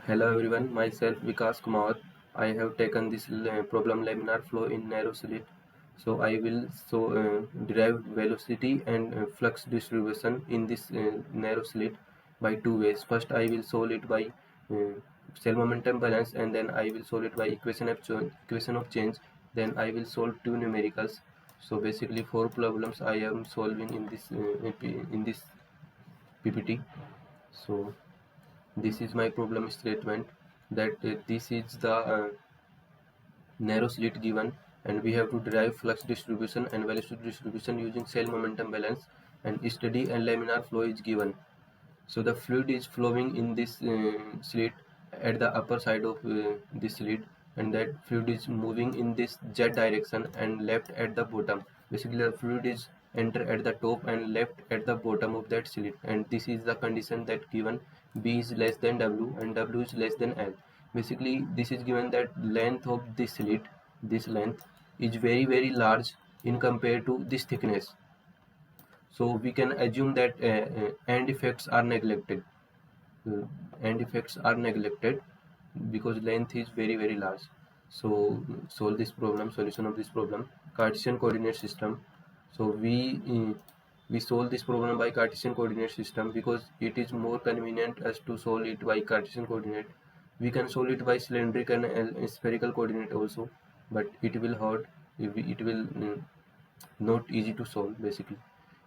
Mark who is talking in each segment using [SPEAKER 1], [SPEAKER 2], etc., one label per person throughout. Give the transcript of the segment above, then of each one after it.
[SPEAKER 1] Hello everyone, myself Vikas Kumar. I have taken this problem laminar flow in narrow slit. So I will derive velocity and flux distribution in this narrow slit by two ways. First I will solve it by uh, cell momentum balance, and then I will solve it by equation of change. Then I will solve two numericals. So basically four problems I am solving in this PPT. So this is my problem statement, that this is the narrow slit given, and we have to derive flux distribution and velocity distribution using cell momentum balance, and steady and laminar flow is given. So the fluid is flowing in this slit at the upper side of this slit, and that fluid is moving in this z direction and left at the bottom. Basically the fluid is enter at the top and left at the bottom of that slit, and this is the condition that given b is less than w and w is less than l. Basically this is given that length of this slit, this length is very large in compared to this thickness. So we can assume that end effects are neglected. uh, end effects are neglected because length is very large. So solve this problem, solution of this problem, Cartesian coordinate system. So we solve this problem by Cartesian coordinate system because it is more convenient as to solve it by Cartesian coordinate. We can solve it by cylindrical and spherical coordinate also, but it will hard. It will not easy to solve basically.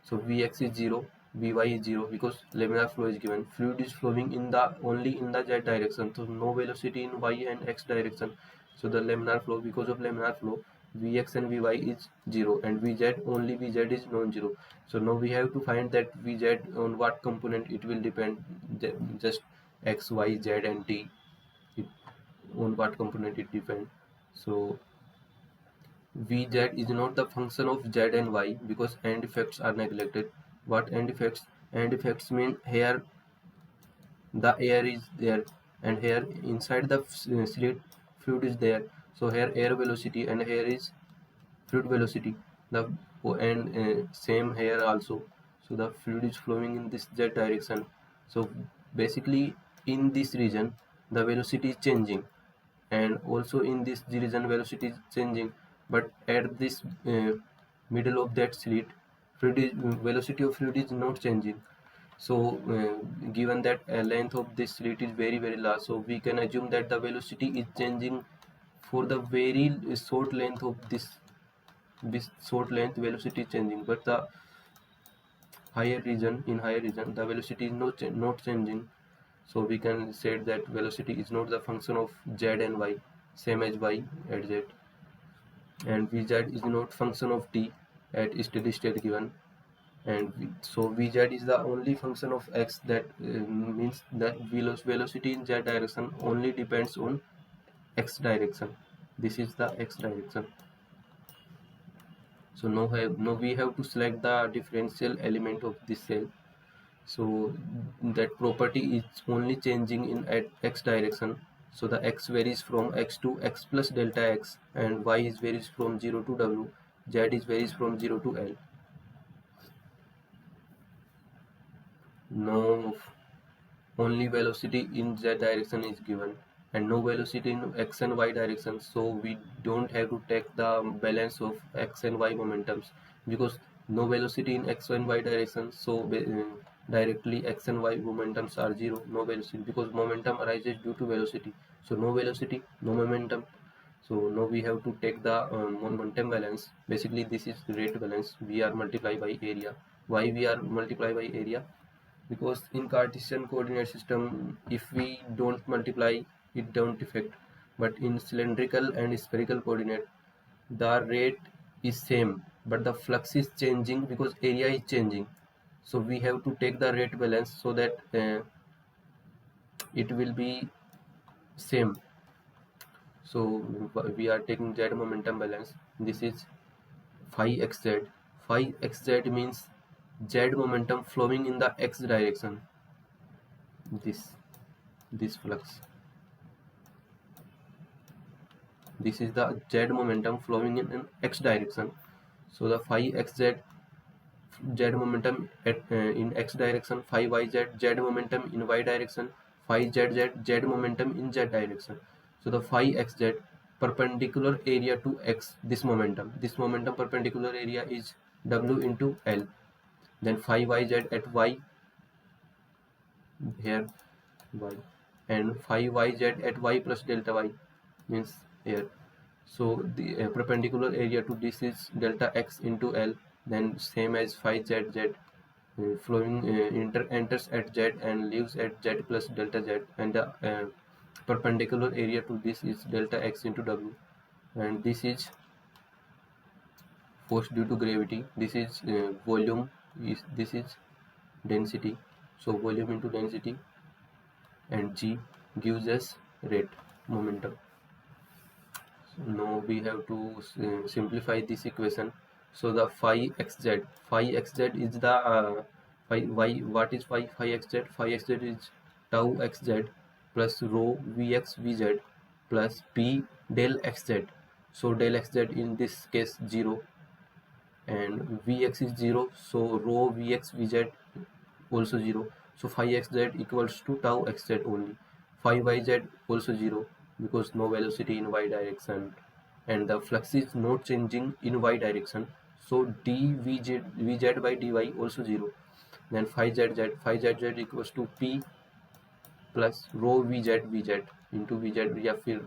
[SPEAKER 1] So Vx is 0, Vy is 0 because laminar flow is given. Fluid is flowing in the only in the z direction, so no velocity in y and x direction. So the laminar flow, because of laminar flow, Vx and Vy is 0, and Vz, only Vz is non-zero. So now we have to find that Vz on what component it will depend, just x, y, z and t, it, on what component it depend. So Vz is not the function of z and y because end effects are neglected. What end effects? End effects mean here the air is there, and here inside the slit fluid is there. So here air velocity and here is fluid velocity. The and same here also. So the fluid is flowing in this z direction. So basically in this region the velocity is changing, and also in this region velocity is changing, but at this middle of that slit fluid is, velocity of fluid is not changing. So given that length of this slit is very large, so we can assume that the velocity is changing for the very short length of this short length velocity is changing, but the higher region, in higher region the velocity is not changing. So we can say that velocity is not the function of z and y, same as y at z, and vz is not function of t at steady state given, and so vz is the only function of x. That means that velocity in z direction only depends on x direction. This is the x direction. So now we have to select the differential element of this cell. So that property is only changing in at x direction. So the x varies from x to x plus delta x, and y is varies from 0 to w, z is varies from 0 to l. No, only velocity in z direction is given and no velocity in x and y direction, so we don't have to take the balance of x and y momentums because no velocity in x and y direction. So directly x and y momentums are 0, no velocity, because momentum arises due to velocity. So no velocity, no momentum. So now we have to take the momentum balance. Basically this is rate balance, we are multiply by area. Why we are multiply by area? Because in Cartesian coordinate system if we don't multiply it don't affect, but in cylindrical and spherical coordinate the rate is same but the flux is changing because area is changing. So we have to take the rate balance so that it will be same. So we are taking z momentum balance. This is phi xz. Phi xz means z momentum flowing in the x direction. This flux, this is the z momentum flowing in an x direction. So the phi xz, z momentum at in x direction, phi yz, z momentum in y direction, phi zz, z momentum in z direction. So the phi xz perpendicular area to x, this momentum perpendicular area is w into L. Then phi yz at y, here y, and phi yz at y plus delta y, means here. So the perpendicular area to this is delta x into L, then same as phi zz, flowing enters at z and leaves at z plus delta z, and the perpendicular area to this is delta x into w, and this is force due to gravity, this is volume, this is density. So volume into density, and g gives us rate momentum. Now we have to simplify this equation. So the phi xz is the phi y. What is phi xz? Phi xz is tau xz plus rho vx vz plus p del xz. So del xz in this case 0, and vx is 0, so rho vx vz also 0. So phi xz equals to tau xz only. Phi yz also 0 because no velocity in y direction, and the flux is not changing in y direction, so dvz by dy also 0. Then phi zz equals to p plus rho vz into vz, या फिर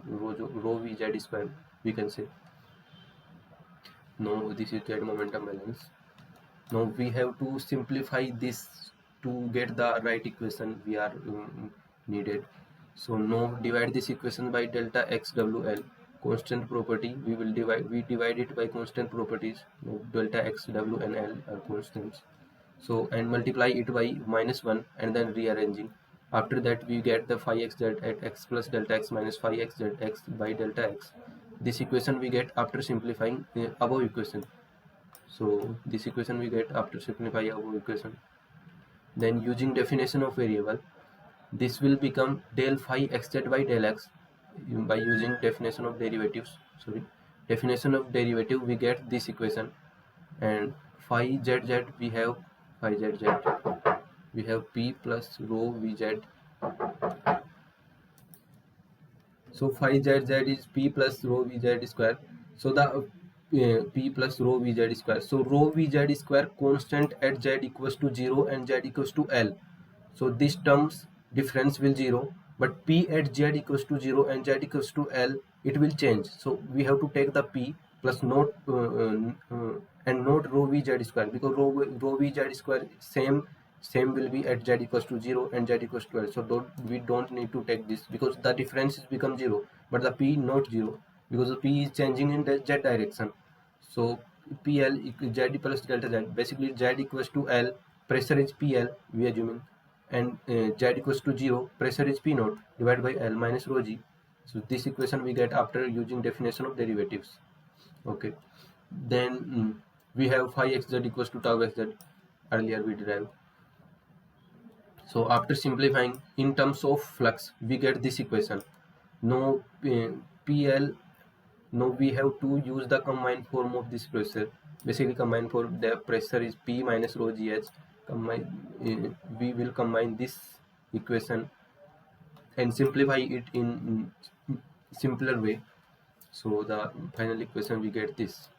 [SPEAKER 1] rho vz square we can say. Now this is z momentum balance. Now we have to simplify this to get the right equation we are needed. So now divide this equation by delta x wl, constant property. We divide it by constant properties. Now delta x w and l are constants. So and multiply it by -1 and then rearranging. After that we get the phi xz at x plus delta x minus phi xz x by delta x. This equation we get after simplifying above equation. So this equation we get after simplifying above equation. Then using definition of variable, this will become del phi xz by del x by using definition of derivatives. Definition of derivative, we get this equation, and phi zz we have p plus rho vz. So phi zz is p plus rho vz square. So the p plus rho vz square. So rho vz square constant at z equals to 0 and z equals to L. So this terms difference will 0, but p at z equals to 0 and z equals to L, it will change. So we have to take the p plus not and not rho vz square, because rho vz square same will be at z equals to 0 and z equals to L. So we don't need to take this because the difference is become 0, but the p not 0 because the p is changing in the z direction. So pl z plus delta z, basically z equals to L, pressure is pl we assuming, and z equals to 0, pressure is p naught divided by L minus rho g. So this equation we get after using definition of derivatives. Okay, then we have phi xz equals to tau xz, earlier we derived. So after simplifying in terms of flux, we get this equation. Now PL, now we have to use the combined form of this pressure. Basically combined form, the pressure is P minus rho GH. We will combine this equation and simplify it in simpler way. So the final equation we get this.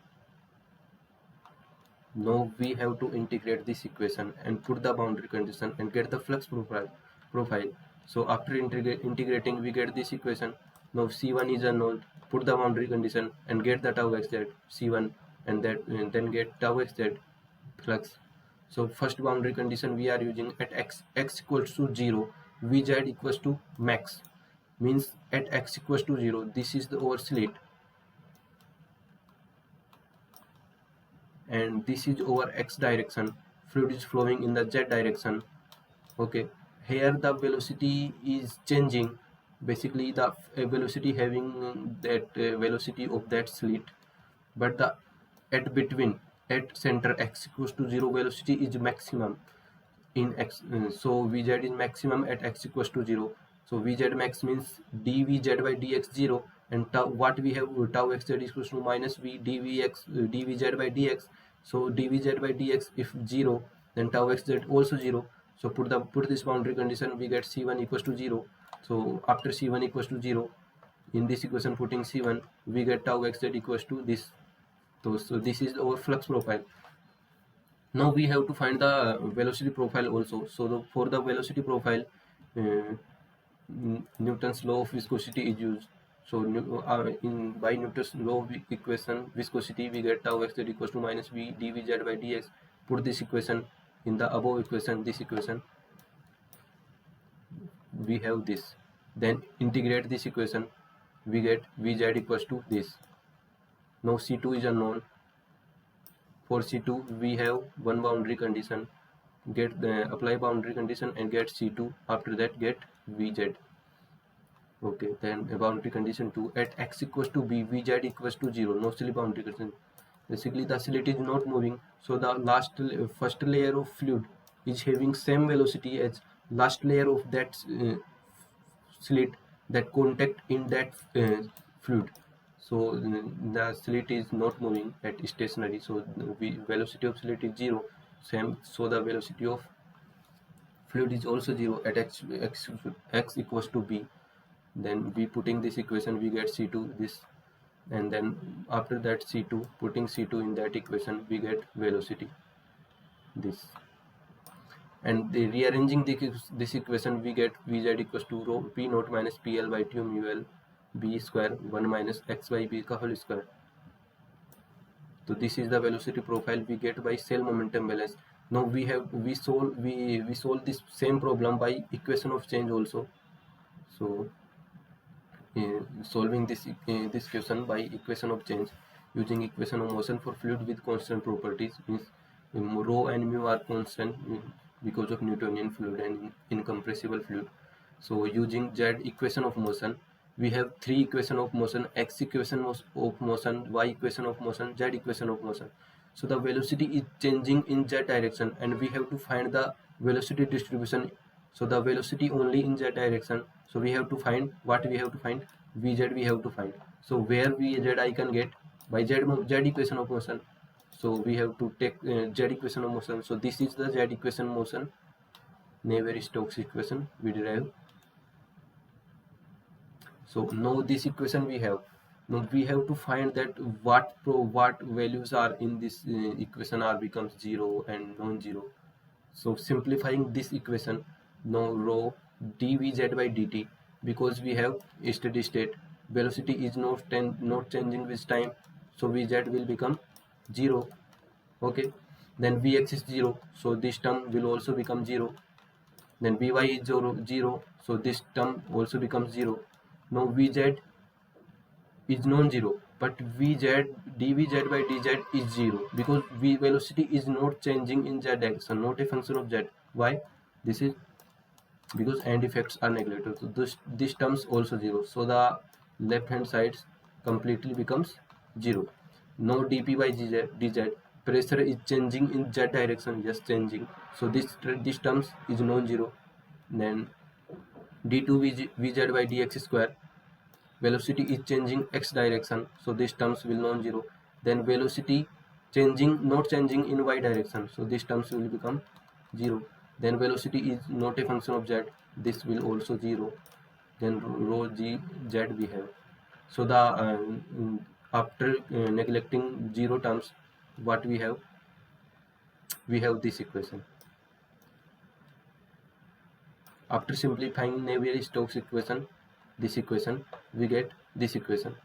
[SPEAKER 1] Now we have to integrate this equation and put the boundary condition and get the flux profile. So after integrating, we get this equation. Now C1 is unknown. Put the boundary condition and get the tau xz C1, and then get tau xz flux. So first boundary condition we are using at x equals to 0, Vz equals to max, means at x equals to 0. This is the our slit, and this is over x direction. Fluid is flowing in the z direction. Okay, here the velocity is changing, basically the velocity having that velocity of that slit, but the at center x equals to 0 velocity is maximum in x. So Vz is maximum at x equals to 0. So Vz max means dvz by dx 0, and tau, what we have, tau xz equals to minus v dvz by dx. So dvz by dx if 0, then tau xz also 0. So put this boundary condition, we get C1 equals to 0. So after C1 equals to 0, in this equation putting C1, we get tau xz equals to this. So this is our flux profile. Now we have to find the velocity profile also. So for the velocity profile, uh, Newton's law of viscosity is used. So by Newton's law of equation viscosity, we get tau xz equals to minus v dvz by dx. Put this equation in the above equation, this equation, we have this. Then integrate this equation, we get vz equals to this. Now C2 is unknown. For C2 we have one boundary condition, get the apply boundary condition and get C2. After that get vz. Okay, then a boundary condition 2, at x equals to b, vz equals to 0, no silly boundary condition. Basically the slit is not moving, so the first layer of fluid is having same velocity as last layer of that slit that contact in that fluid. So the slit is not moving at stationary, so the velocity of slit is 0, same, so the velocity of fluid is also 0 at x equals to b. Then we putting this equation, we get C2 this, and then after that C2, putting C2 in that equation, we get velocity this, and rearranging this equation, we get vz equals to rho p naught minus pl by 2 mu l b square 1 minus x by b ka whole square. So this is the velocity profile we get by cell momentum balance. Now we solve this same problem by equation of change also. So solving this question by equation of change using equation of motion for fluid with constant properties, means rho and mu are constant because of Newtonian fluid and incompressible fluid. So using z equation of motion, we have three equation of motion: x equation of motion, y equation of motion, z equation of motion. So the velocity is changing in z direction and we have to find the velocity distribution. So the velocity only in z direction, so we have to find what we have to find, vz we have to find. So where vz I can get by z equation of motion. So we have to take z equation of motion. So this is the z equation motion, Navier-Stokes equation we derive. So now this equation we have. Now we have to find that what values are in this equation are becomes 0 and non-zero. So simplifying this equation, now rho dvz by dt, because we have a steady state, velocity is not changing with time, so vz will become 0. Okay, then vx is 0, so this term will also become 0. Then vy is 0, so this term also becomes 0. Now vz is non-zero, but dvz by dz is 0 because velocity is not changing in z direction, not a function of z. Why? This is because end effects are neglected, so this terms also 0, so the left hand side completely becomes 0. Now dp by dz, pressure is changing in z direction, just changing, so this terms is non-zero. Then d2 vz by dx square, velocity is changing x direction, so these terms will non-zero. Then velocity not changing in y direction, so these terms will become 0. Then velocity is not a function of z, this will also 0. Then rho g z we have. So the after neglecting 0 terms, what we have this equation. After simplifying Navier-Stokes equation, this equation, we get this equation.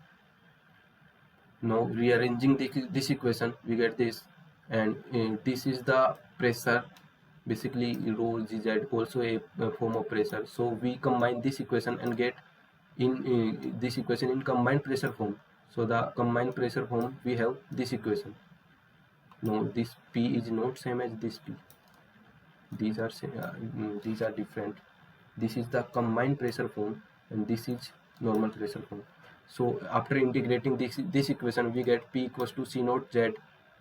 [SPEAKER 1] Now rearranging this equation, we get this, and this is the pressure, basically rho gz, also a form of pressure. So we combine this equation and get in this equation in combined pressure form. So the combined pressure form, we have this equation. Now this p is not same as this p, these are different. This is the combined pressure form and this is normal pressure form. So after integrating this equation, we get p equals to c naught z.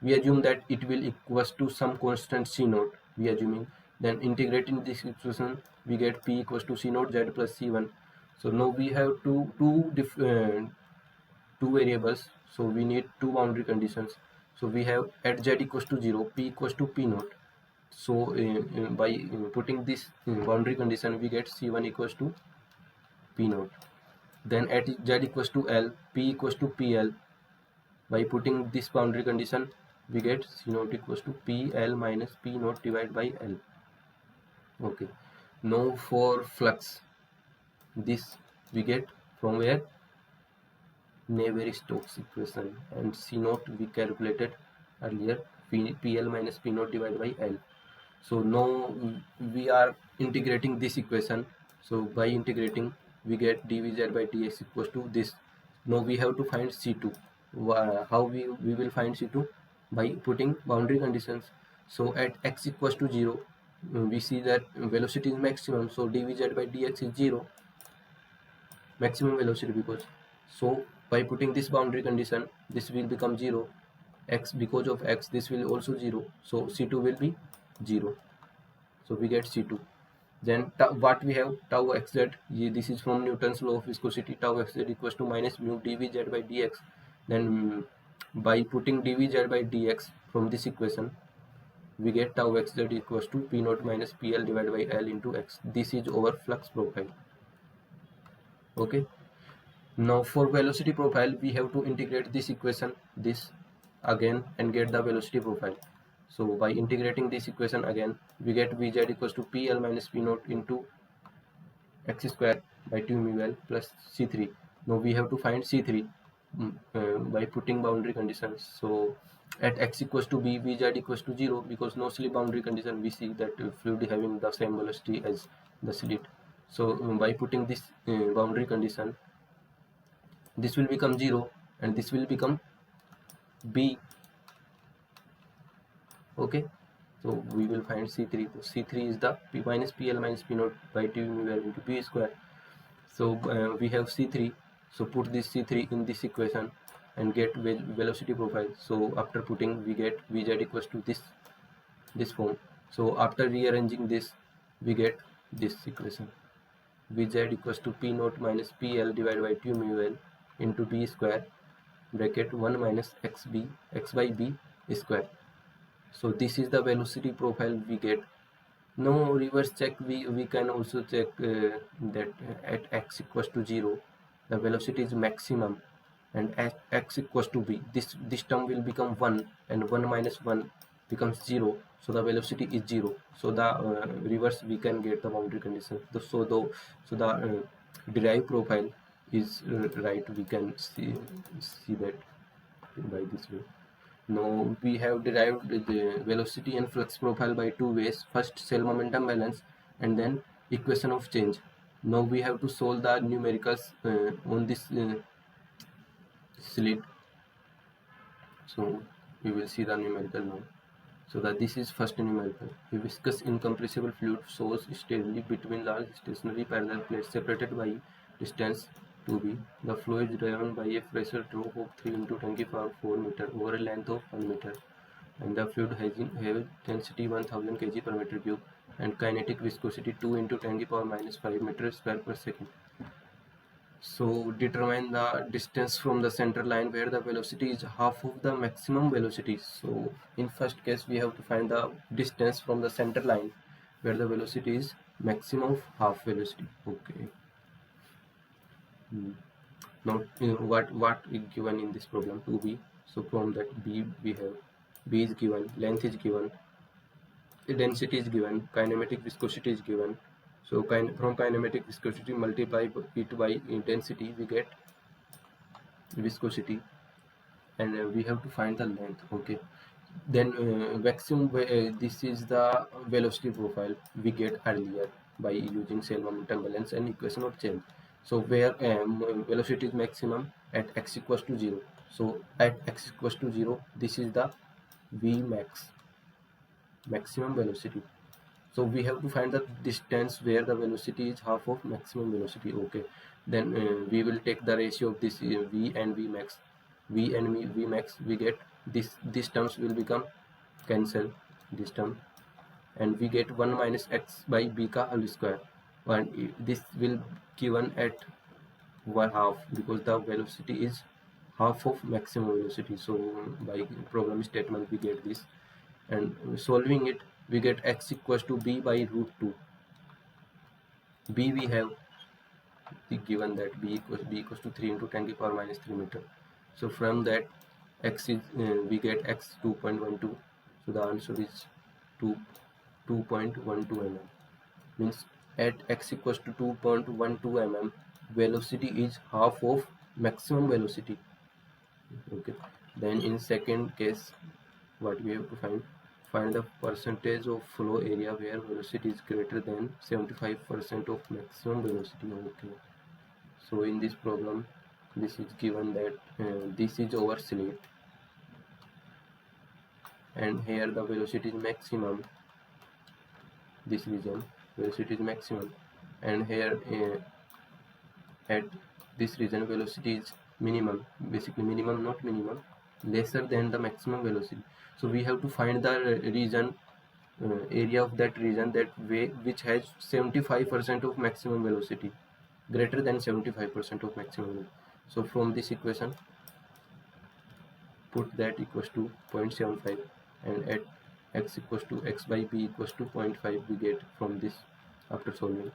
[SPEAKER 1] We assume that it will equals to some constant c naught, we assuming. Then integrating this equation, we get p equals to c naught z plus c1. So now we have two variables, so we need two boundary conditions. So we have at z equals to 0, p equals to p naught. So by putting this boundary condition, we get c1 equals to p naught. Then at z equals to l, p equals to pl. By putting this boundary condition, we get c naught equals to pl minus p naught divided by l. Okay. Now for flux, this we get from where? Navier-Stokes equation, and c naught we calculated earlier, pl minus p naught divided by l. So now we are integrating this equation. So by integrating, we get dvz by dx equals to this. Now we have to find c2. How we will find c2? By putting boundary conditions. So at x equals to 0, we see that velocity is maximum, so dvz by dx is 0, maximum velocity, because so by putting this boundary condition, this will become 0. X, because of x, this will also 0, so c2 will be 0. So we get c2. Then what we have, tau xz, this is from Newton's law of viscosity, tau xz equals to minus mu dvz by dx. Then by putting dvz by dx from this equation, we get tau xz equals to p naught minus pl divided by l into x. This is our flux profile. Okay. Now for velocity profile, we have to integrate this equation, this again, and get the velocity profile. So by integrating this equation again, we get vz equals to pl minus p naught into x square by 2 mu l plus c3. Now we have to find c3 by putting boundary conditions. So at x equals to b, vz equals to 0, because no slip boundary condition, we see that fluid having the same velocity as the slit. So by putting this boundary condition, this will become 0 and this will become b. Okay, so we will find c3. So c3 is the p minus pl minus p naught by 2 mu l into p square. So we have c3, so put this c3 in this equation and get velocity profile. So after putting, we get vz equals to this form. So after rearranging this, we get this equation, vz equals to p naught minus pl divided by 2 mu l into b square bracket 1 minus x by b square. So this is the velocity profile we get. Now reverse check, we can also check that at x equals to 0, the velocity is maximum, and at x equals to b, this term will become 1, and 1 minus 1 becomes 0, so the velocity is 0. So the reverse, we can get the boundary condition. So the derived profile is right, we can see that by this way. Now we have derived the velocity and flux profile by two ways: first cell momentum balance, and then equation of change. Now we have to solve the numericals on this slit. So we will see the numerical now. So that this is first numerical. A viscous incompressible fluid flows steadily between large stationary parallel plates separated by distance 2b. The flow is driven by a pressure drop of 3 into 10 power 4 meter over a length of 1 meter, and the fluid has density 1000 kg per meter cube and kinetic viscosity 2 into 10 power minus 5 meter square per second. So determine the distance from the center line where the velocity is half of the maximum velocity. So in first case, we have to find the distance from the center line where the velocity is maximum of half velocity. Okay. Now what is given in this problem? 2b. So from that b, we have b is given, length is given, density is given, kinematic viscosity is given. So from kinematic viscosity, multiply it by density, we get viscosity, and we have to find the length. Okay, then maximum, this is the velocity profile we get earlier by using cell momentum balance and equation of change. So where velocity is maximum at x equals to 0. So at x equals to 0, this is the v max, maximum velocity. So we have to find the distance where the velocity is half of maximum velocity. Okay, then we will take the ratio of this v and v max. V and v max, we get these terms will become cancel, this term, and we get 1 minus x by b ka whole square, and this will given at 1/2 because the velocity is half of maximum velocity. So by problem statement, we get this, and solving it, we get x equals to b by root 2. B we have given that b equals to 3 into 10 to the power minus 3 meter. So from that x is we get x 2.12. So the answer is 2.12 mm. Means at x equals to 2.12 mm, velocity is half of maximum velocity. Okay. Then in second case, what we have to find the percentage of flow area where velocity is greater than 75% of maximum velocity. Okay. So in this problem, this is given that this is our slit, and here the velocity is maximum. This region velocity is maximum, and here at this region velocity is minimum. Basically minimum, not minimum, lesser than the maximum velocity. So we have to find the region area of that region which has 75% of maximum velocity, greater than 75% of maximum velocity. So from this equation, put that equals to 0.75, and at x equals to x by b equals to 0.5 we get from this after solving.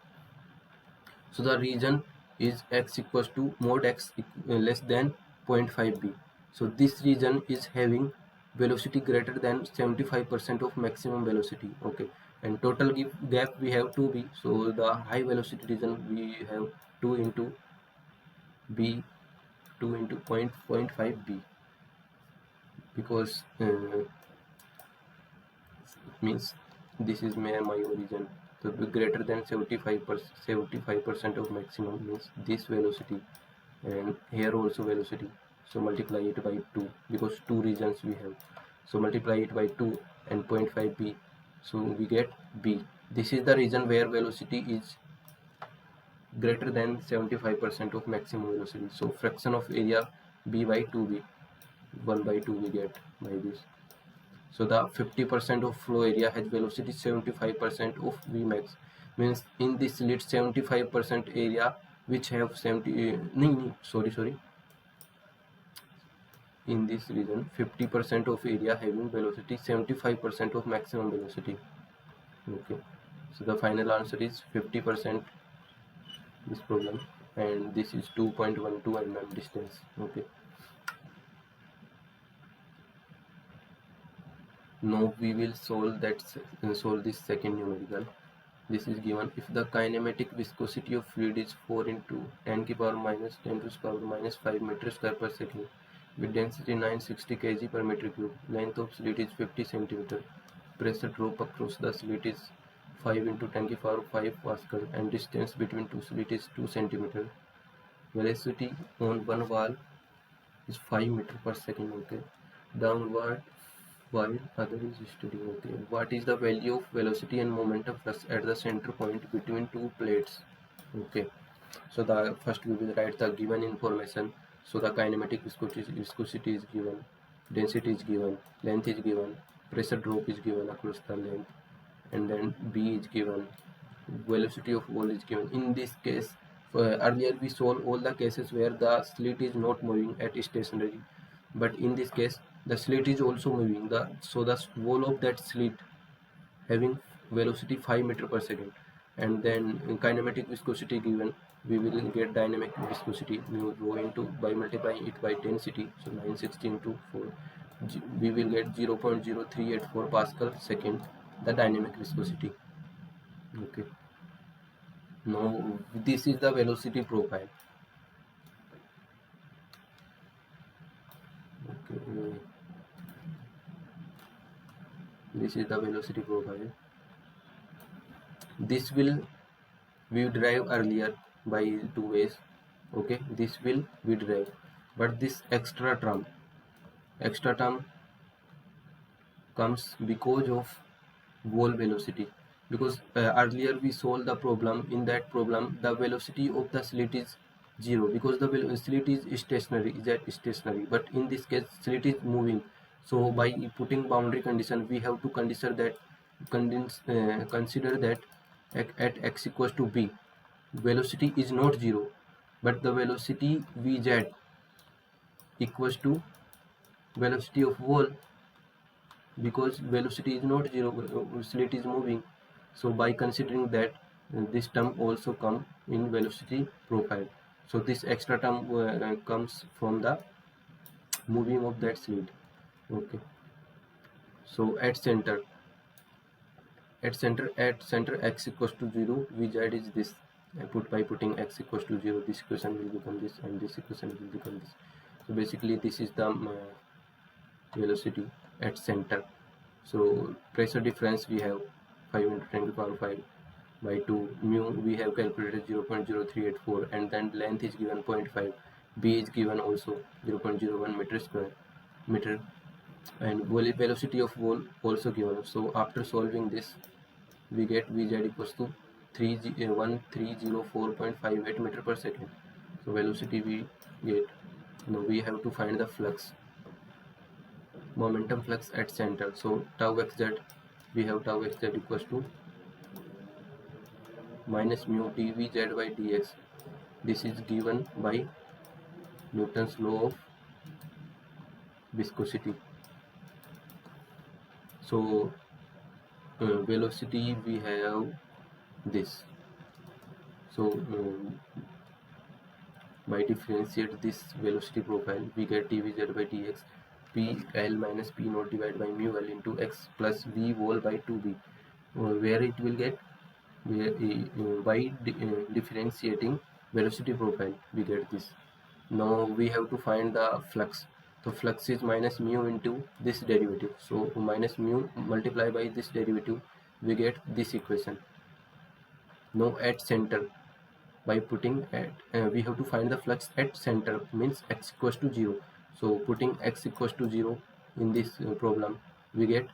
[SPEAKER 1] So the region is x equals to mod x less than 0.5 b. So this region is having velocity greater than 75% of maximum velocity. Okay, and total gap we have 2b. So the high velocity region we have 2 into b, 2 into 0.5 b, because means this is my origin. So greater than 75% of maximum means this velocity, and here also velocity. So multiply it by 2, because two regions we have. So multiply it by 2 and 0.5 b. So we get b. This is the region where velocity is greater than 75% of maximum velocity. So fraction of area b by 2b, 1 by 2 we get by this. So the 50% of flow area has velocity 75% of Vmax. Means in this slit 75% area which have 70 sorry, in this region 50% of area having velocity 75% of maximum velocity. Okay, so the final answer is 50% this problem, and this is 2.12 mm distance. Okay, now we will solve this second numerical. This is given if the kinematic viscosity of fluid is 4 into 10 to the power minus 10 to the power minus 5 meters square per second, with density 960 kg per meter cube. Length of slit is 50 centimeter. Pressure drop across the slit is 5 into 10 to the power 5 Pascal, and distance between two slits is 2 centimeter. Velocity on one wall is 5 meter per second. Okay, downward while other is steady. Okay, what is the value of velocity and momentum flux at the center point between two plates? Okay, so the first we will write the given information. So the kinematic viscosity is given, density is given, length is given, pressure drop is given across the length, and then b is given, velocity of wall is given. In this case, earlier we solved all the cases where the slit is not moving at stationary, but in this case the slit is also moving. So the wall of that slit having velocity 5 meter per second, and then kinematic viscosity given, we will get dynamic viscosity mu rho into by multiplying it by density. So 960 into 4, we will get 0.0384 Pascal second, the dynamic viscosity. Okay, now this is the velocity profile. Okay, this is the velocity profile. This will we derive earlier by two ways. Okay, this will we derive, but this extra term comes because of wall velocity, because earlier we solved the problem. In that problem the velocity of the slit is 0, because the slit is stationary, but in this case slit is moving. So by putting boundary condition, we have to consider that at x equals to b, velocity is not 0, but the velocity vz equals to velocity of wall because velocity is not zero, slit is moving. So by considering that, this term also come in velocity profile. So this extra term comes from the moving of that slit. Okay, so at center x equals to 0, vz is this. By putting x equals to 0, this equation will become this and this equation will become this. So basically this is the velocity at center. So pressure difference we have 5 into 10 to the power 5 by 2. Mu we have calculated 0.0384, and then length is given 0.5. B is given also 0.01 meter square meter, and velocity of ball also given. So after solving this, we get Vz equals to 1304.58 meter per second. So velocity we get. Now we have to find the flux, momentum flux at center. So tau xz, we have tau xz equals to minus mu dvz by dx. This is given by Newton's law of viscosity. So velocity we have this. So by differentiate this velocity profile, we get dvz by dx pl minus p naught divided by mu l into x plus v whole by 2b, where it will get by differentiating velocity profile we get this. Now we have to find the flux. So flux is minus mu into this derivative. So minus mu multiplied by this derivative, we get this equation. Now at center, by putting at we have to find the flux at center, means x equals to 0. So putting x equals to 0 in this problem, we get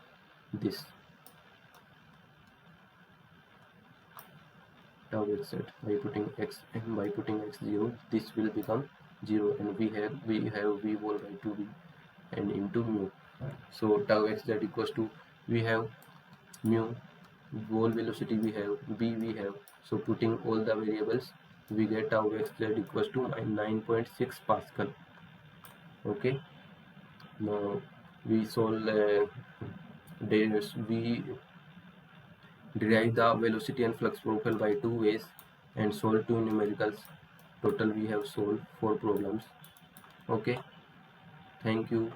[SPEAKER 1] this tau x set. By putting x 0, this will become 0, and we have v whole by 2b and into mu. So tau x z equals to, we have mu, whole velocity we have, b we have. So putting all the variables, we get tau x z equals to 9.6 Pascal. Okay, now we solve we derive the velocity and flux profile by 2 ways and solve 2 numericals. Total we have solved 4 problems. Okay, thank you.